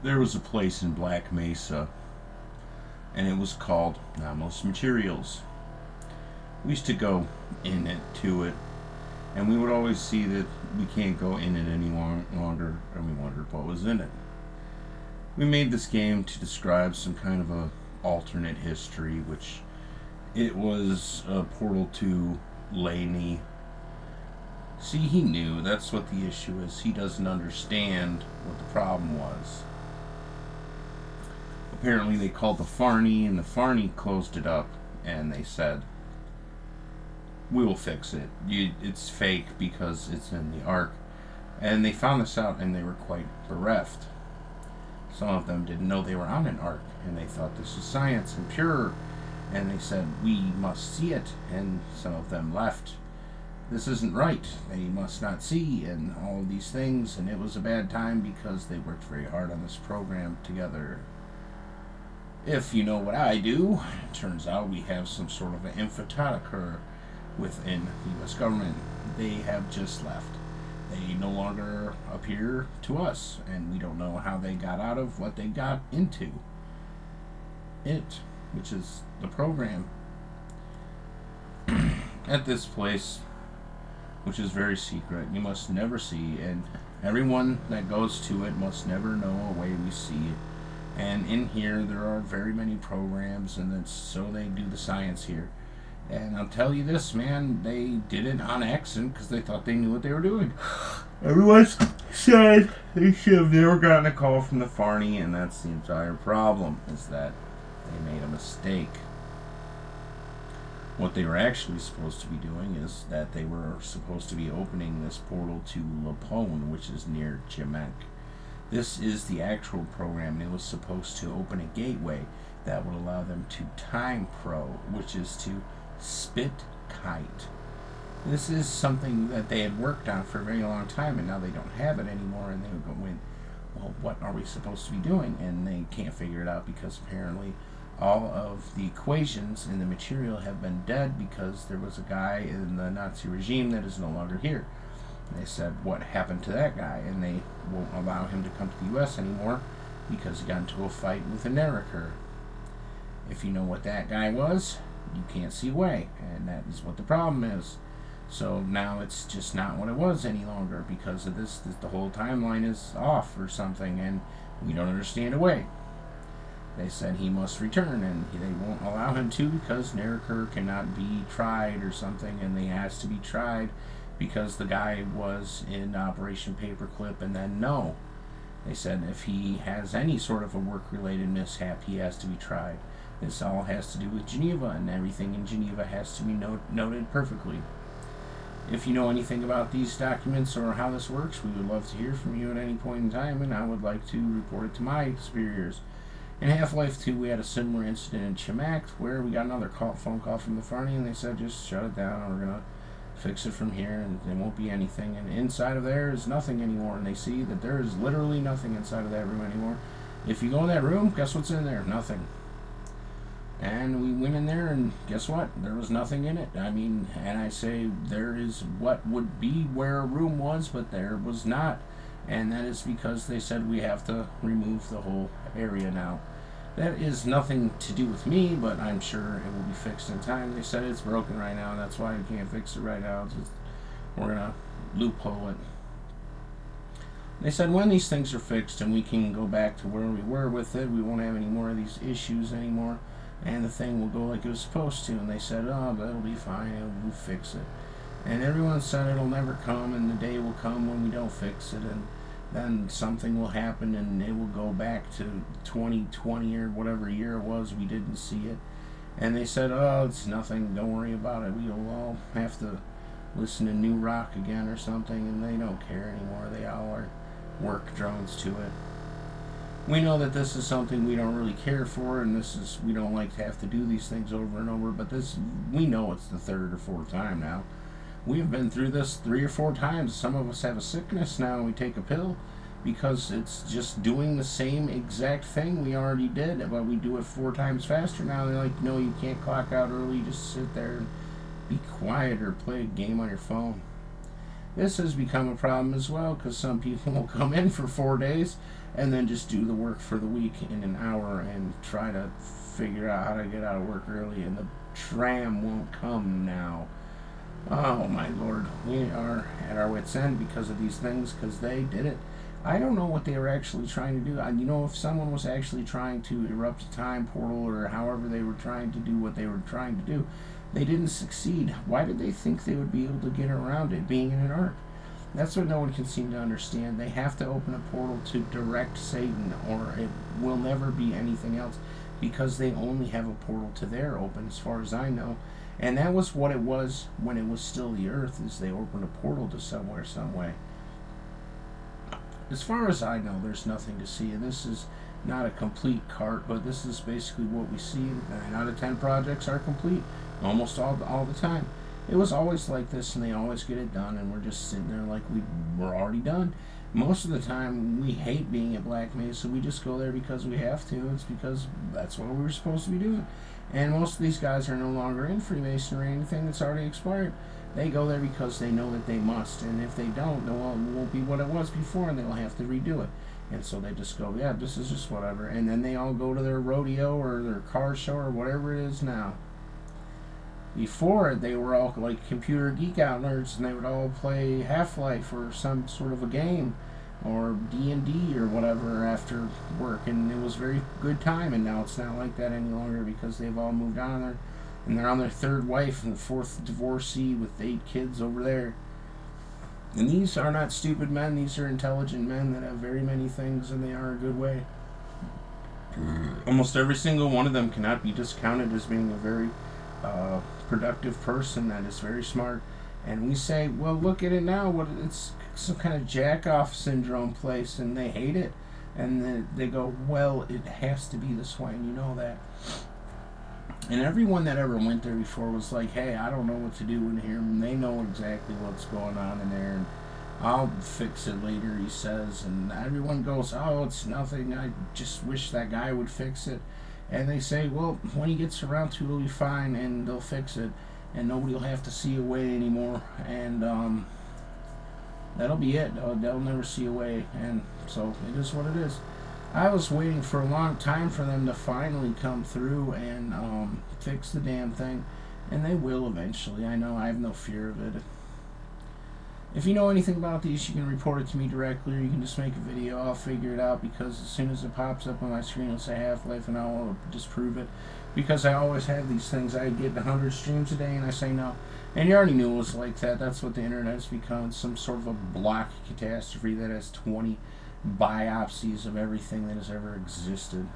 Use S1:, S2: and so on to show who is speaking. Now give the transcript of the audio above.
S1: There was a place in Black Mesa, and it was called Namos Materials. We used to go in it to it, and we would always see that we can't go in it any longer, and we wondered what was in it. We made this game to describe some kind of a alternate history, which it was a portal to Laney. See, he knew. That's what the issue is. He doesn't understand what the problem was. Apparently, they called the Farney, and the Farney closed it up, and they said, "We will fix it. It's fake because it's in the Ark." And they found this out, and they were quite bereft. Some of them didn't know they were on an Ark, and they thought this was science and pure. And they said, "We must see it." And some of them left. This isn't right. They must not see, and all of these things. And it was a bad time because they worked very hard on this program together. If you know what I do, it turns out we have some sort of an infiltrator within the U.S. government. They have just left. They no longer appear to us, and we don't know how they got out of what they got into. It, which is the program. At this place, which is very secret, you must never see, and everyone that goes to it must never know a way we see it. And in here, there are very many programs, and that's so they do the science here. And I'll tell you this, man, they did it on accident because they thought they knew what they were doing. Everyone said they should have never gotten a call from the Farney, and that's the entire problem, is that they made a mistake. What they were actually supposed to be doing is that they were supposed to be opening this portal to Lapone, which is near Chemek. This is the actual program. It was supposed to open a gateway that would allow them to time pro, which is to spit kite. This is something that they had worked on for a very long time, and now they don't have it anymore, and they would go in, well, what are we supposed to be doing? And they can't figure it out because apparently all of the equations in the material have been dead because there was a guy in the Nazi regime that is no longer here. And they said, what happened to that guy? And they won't allow him to come to the U.S. anymore because he got into a fight with a Neriker. If you know what that guy was, you can't see away, and that is what the problem is. So now it's just not what it was any longer because of this. The whole timeline is off or something, and we don't understand a way. They said he must return, and they won't allow him to because Neriker cannot be tried or something, and they has to be tried because the guy was in Operation Paperclip, and then no. They said if he has any sort of a work-related mishap, he has to be tried. This all has to do with Geneva, and everything in Geneva has to be noted perfectly. If you know anything about these documents or how this works, we would love to hear from you at any point in time, and I would like to report it to my superiors. In Half-Life 2, we had a similar incident in Chemek where we got another phone call from the Farney, and they said, just shut it down, and we're going to fix it from here, and there won't be anything. And inside of there is nothing anymore, and they see that there is literally nothing inside of that room anymore. If you go in that room, guess what's in there? Nothing. And we went in there, and guess what? There was nothing in it. I mean, and I say there is what would be where a room was, but there was not. And that is because they said we have to remove the whole area now. That is nothing to do with me, but I'm sure it will be fixed in time. They said it's broken right now, and that's why we can't fix it right now. We're going to loophole it. They said when these things are fixed and we can go back to where we were with it, we won't have any more of these issues anymore. And the thing will go like it was supposed to. And they said, oh, that'll be fine, we'll fix it. And everyone said it'll never come, and the day will come when we don't fix it, and then something will happen, and it will go back to 2020 or whatever year it was, we didn't see it. And they said, oh, it's nothing, don't worry about it, we'll all have to listen to new rock again or something, and they don't care anymore, they all are work drones to it. We know that this is something we don't really care for, and we don't like to have to do these things over and over, but we know it's the third or fourth time now. We have been through this 3 or 4 times. Some of us have a sickness now, and we take a pill because it's just doing the same exact thing we already did, but we do it 4 times faster now. They're like, no, you can't clock out early, just sit there and be quiet or play a game on your phone. This has become a problem as well because some people will come in for 4 days and then just do the work for the week in an hour and try to figure out how to get out of work early, and the tram won't come now. Oh my lord, we are at our wits' end because of these things, because they did it. I don't know what they were actually trying to do. If someone was actually trying to erupt a time portal or however they were trying to do what they were trying to do, they didn't succeed. Why did they think they would be able to get around it being in an arc? That's what no one can seem to understand. They have to open a portal to direct Satan, or it will never be anything else, because they only have a portal to their open, as far as I know. And that was what it was when it was still the Earth, is they opened a portal to somewhere, some way. As far as I know, there's nothing to see, and this is not a complete cart, but this is basically what we see. 9 out of 10 projects are complete, almost all the time. It was always like this, and they always get it done, and we're just sitting there like we're already done. Most of the time, we hate being at Black Mesa. We just go there because we have to. It's because that's what we were supposed to be doing. And most of these guys are no longer in Freemasonry or anything that's already expired. They go there because they know that they must, and if they don't, it won't be what it was before, and they'll have to redo it. And so they just go, yeah, this is just whatever. And then they all go to their rodeo or their car show or whatever it is now. Before, they were all like computer geek out nerds, and they would all play Half-Life or some sort of a game, or D&D or whatever after work, and it was very good time. And now it's not like that any longer because they've all moved on there, and they're on their third wife and the fourth divorcee with 8 kids over there. And these are not stupid men. These are intelligent men that have very many things, and they are a good way. Almost every single one of them cannot be discounted as being a very productive person that is very smart. And we say, well, look at it now. It's some kind of jack-off syndrome place, and they hate it. And then they go, well, it has to be this way, and you know that. And everyone that ever went there before was like, hey, I don't know what to do in here. And they know exactly what's going on in there. And I'll fix it later, he says. And everyone goes, oh, it's nothing. I just wish that guy would fix it. And they say, well, when he gets around to it, it'll be fine, and they'll fix it. And nobody will have to see a way anymore. And that'll be it. They'll never see a way. And so it is what it is. I was waiting for a long time for them to finally come through and fix the damn thing, and they will eventually. I know. I have no fear of it. If you know anything about these, you can report it to me directly, or you can just make a video. I'll figure it out, because as soon as it pops up on my screen, it'll say Half-Life, and I'll disprove it, because I always have these things. I get 100 streams a day, and I say no. And you already knew it was like that. That's what the internet has become, some sort of a block catastrophe that has 20 biopsies of everything that has ever existed.